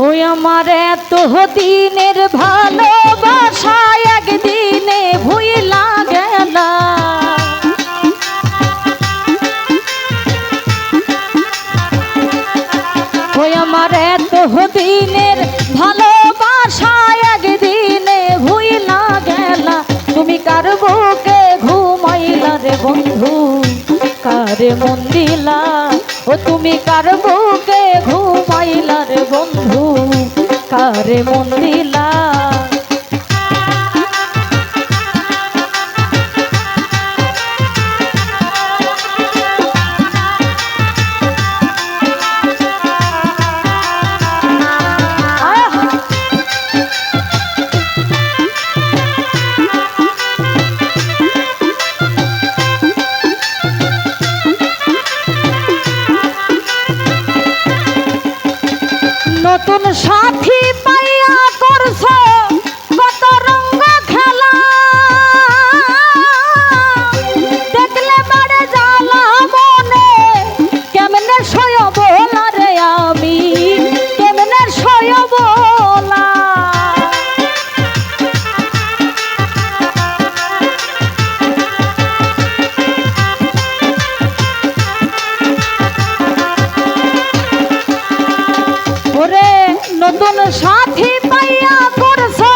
ওই আমার এত দিনের ভালোবাসা একদিনে ভুইলা গেলা। ওই আমার এত দিনের ভালোবাসা একদিনে ভুইলা গেলা। তুমি কার বুকে ঘুমাইলা রে বন্ধু, কারে মন দিলা? ও তুমি কার বুকে ঘুমাইলা রে বন্ধু, কারে মন দিলা? নতুন সাথী পাইয়া করছো কত রঙ্গ খেলা, দেখলে বাড়ে জ্বালা মনে, কেমনে সয় বলা রে আমি, কেমনে সয় বলা? ওরে নতুন সাথী পাইয়া করছো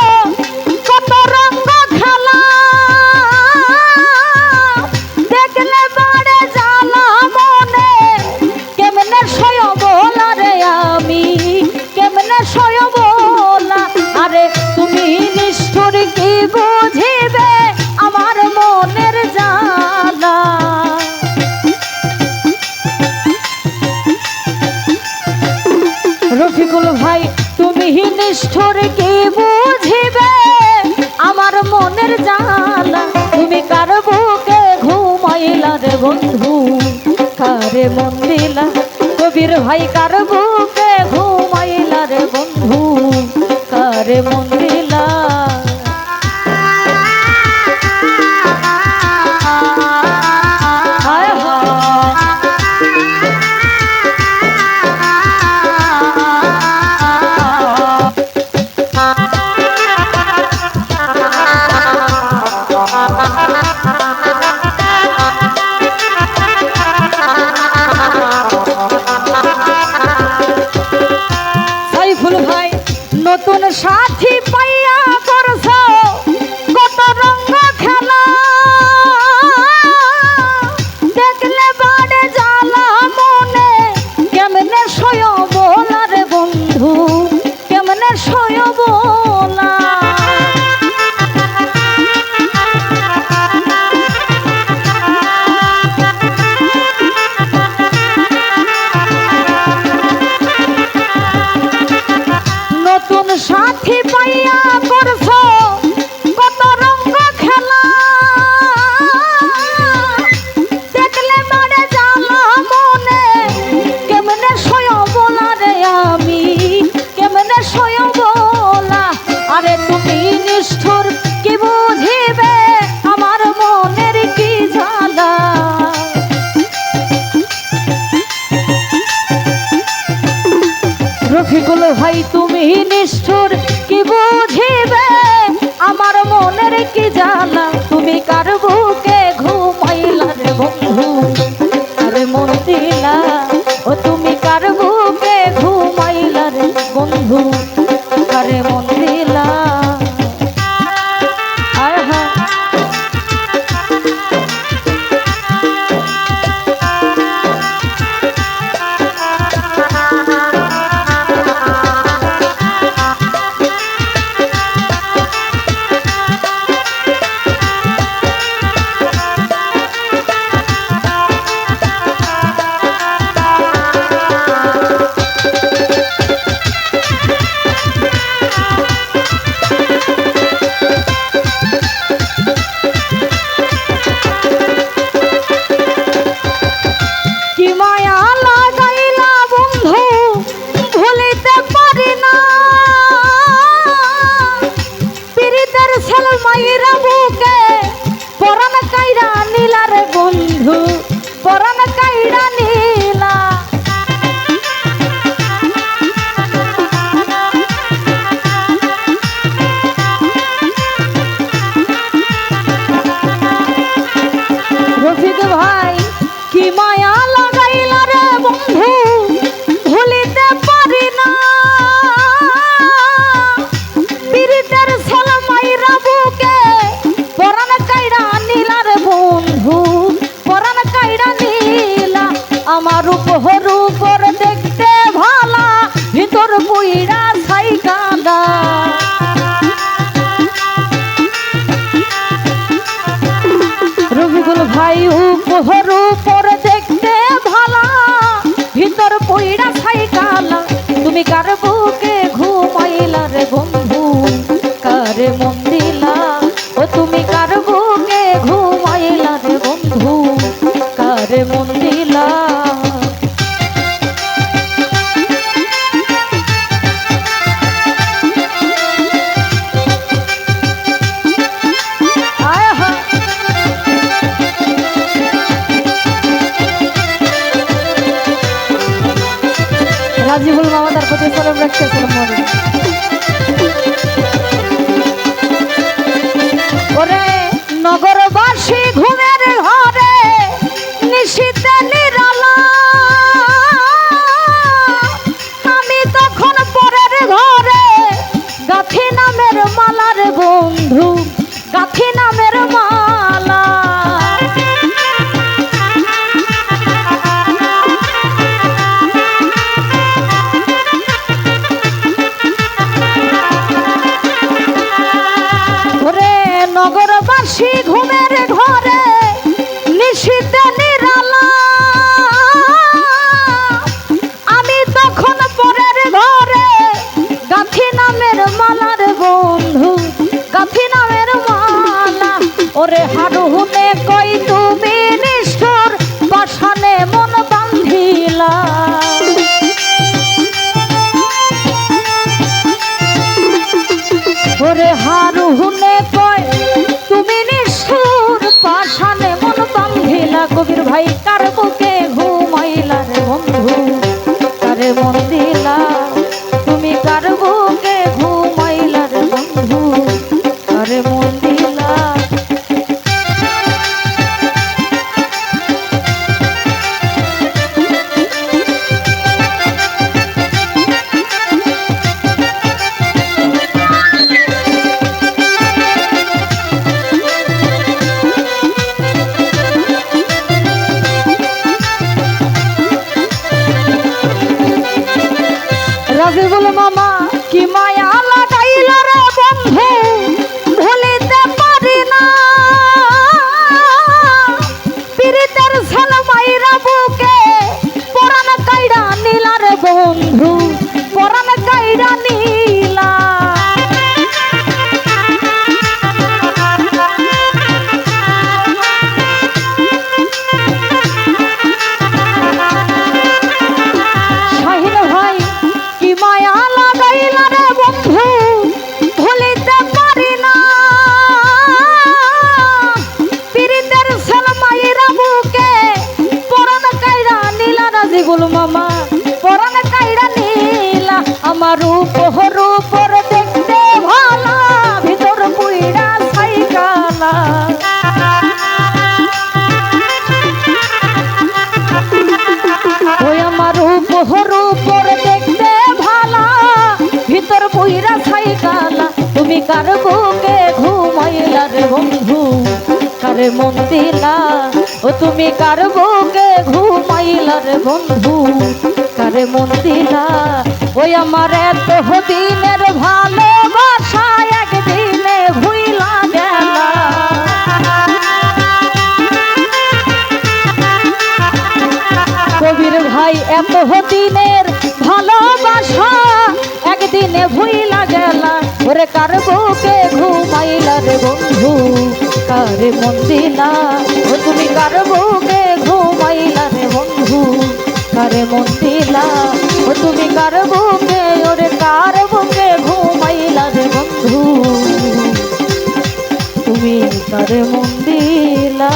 কত রঙ্গ খেলা, দেখলে বাড়ে জ্বালা মনে, কেমনে সয় বলা রে আমি, কেমনে সয় বলা? আরে তুমি নিষ্ঠুর কি বুঝিবে আমার মনের জ্বালা? রফিকুল ভাই তুমি নিষ্ঠুর কি বুঝিবে আমার মনের জ্বালা? তুমি কার বুকে ঘুমাইলা রে বন্ধু, কারে মন দিলা? কবির ভাই কার বুকে ঘুমাইলা রে বন্ধু, কারে মন দিলা? নতুন সাথী পাইয়া করছো কত রঙ্গ খেলা, দেখলে বাড়ে জ্বালা মনে, কেমনে সয় বলা রে বন্ধু, কেমনে সয় বলা? নতুন সাথী পাইয়া করছো কত রঙ্গ খেলা, দেখলে বাড়ে জ্বালা মনে, কেমনে সয় বলা রে আমি, কেমনে সয় বলা? আরে তুমি নিষ্ঠুর কি বুঝিবে আমার মনের কি জ্বালা? রফিকুল ভাই তুমি নিষ্ঠুর কি বুঝিবে আমার মনের কি জ্বালা? তুমি কার বুকে ঘুমাইলা রে বন্ধু, কারে মন দিলা? ও তুমি কার বুকে ঘুমাইলা রে বন্ধু, কারে মন দিলা? পুইরা ছাই কাঁদা। রবিকুল ভাই উপহর উপর দেখতে ভালা, ভিতর পুইরা ছাই কালা। তুমি কার বুকে ঘুমাইলা রে বন্ধু, কারে মন দিলা? ও তুমি কার বুকে ঘুমাইলা রে বন্ধু, কারে মন দিলা? রাজিবুল মামা তার প্রতি সালাম রাখতেছিলাম মনে। ওরে নগরবাসী ঘুমের ঘরে নিশীতে নিরালা, আমি তখন পরের ঘরে গাথি নামের মালার বন্ধু, গাথি নামের মালা। নগরবাসী ঘুমের ঘরে নিশীতে নিরালা, আমি তখন পরের ঘরে গাথি নামের মালার বন্ধু, গাথি নামের মালা। ওরে হারুনে কই তুমি নিষ্ঠুর পাষাণে মন বান্ধিলা, ওরে হারুনে কই তুমি নিষ্ঠুর পাষাণে মন বান্ধিলা। কবির ভাই কার বুকে ঘুমাইলা রে বন্ধু, কারে মন দিলা? তুমি কার বুকে ঘুমাইলা রে বন্ধু, কারে মন দিলা? রাজিবুল মামা কি মায়া লাগাইল রে বন্ধু, ভুলিতে পারি না। পীড়িতের ঝাল মাইরা বুকে পরাণ কাইড়া নীলা রে বন্ধু, পরাণ কাইড়া নীলা। শাহিন ভাই কি মায়া লাগাইলা রে বন্ধু, ভুলিতে পারি না। পীড়িতের ছেল মাইরা বুকে পরাণ কাইড়া নীলা। রাজিবুল মামা পরাণ কাইড়া নীলা। আমার উপহর উপর দেখতে ভালা, ভিতর পুইরা ছাই কালা। ওই আমার উপহর উপর দেখতে ভালা, ভিতর পুইরা ছাই কালা। তুমি কার বুকে ঘুমাইলা রে বন্ধু, কারে মন দিলা? ও তুমি কার বুকে ঘুমাইলা রে বন্ধু, কারে মন দিলা? ওই আমার এত দিনের ভালোবাসা একদিনে ভুইলা গেলা। কবির ভাই এত দিনের ভালোবাসা একদিনে ভুইলা গেলা। ওরে কার বুকে ঘুমাইলা রে বন্ধু, কারে মন দিলা? ও তুমি কার বুকে ঘুমাইলা রে বন্ধু, কারে মন দিলা? ও তুমি কার বুকে, ওরে কার বুকে ঘুমাইলা রে বন্ধু, তুমি কারে মন দিলা?